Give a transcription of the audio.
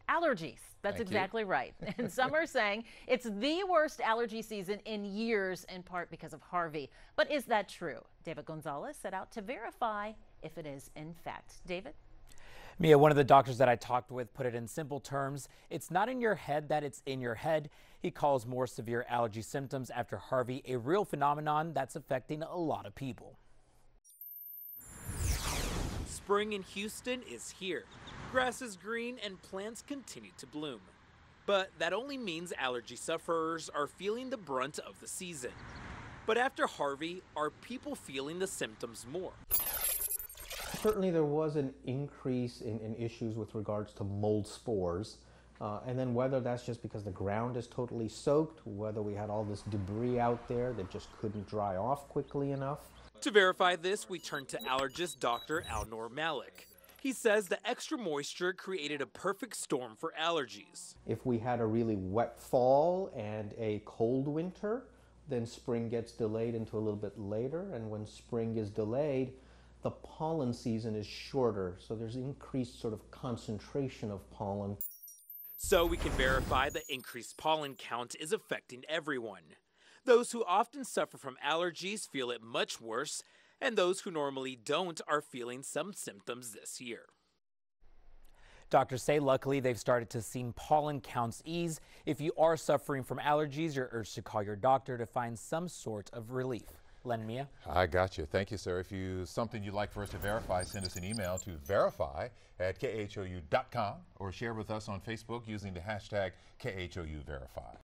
Allergies. That's exactly right. And some are saying it's the worst allergy season in years, in part because of Harvey. But is that true? David Gonzalez set out to verify if it is in fact. David? Mia, one of the doctors that I talked with put it in simple terms. It's not in your head that it's in your head. He calls more severe allergy symptoms after Harvey a real phenomenon that's affecting a lot of people. Spring in Houston is here. Grass is green and plants continue to bloom. But that only means allergy sufferers are feeling the brunt of the season. But after Harvey, are people feeling the symptoms more? Certainly there was an increase in issues with regards to mold spores. And then whether that's just because the ground is totally soaked, whether we had all this debris out there that just couldn't dry off quickly enough. To verify this, we turn to allergist Dr. Alnor Malik. He says the extra moisture created a perfect storm for allergies. If we had a really wet fall and a cold winter, then spring gets delayed into a little bit later. And when spring is delayed, the pollen season is shorter. So there's increased sort of concentration of pollen. So we can verify the increased pollen count is affecting everyone. Those who often suffer from allergies feel it much worse, and those who normally don't are feeling some symptoms this year. Doctors say luckily they've started to see pollen counts ease. If you are suffering from allergies, you're urged to call your doctor to find some sort of relief. Len, Mia? I got you. Thank you, sir. If you something you'd like for us to verify, send us an email to verify@khou.com or share with us on Facebook using the hashtag KHOUverify.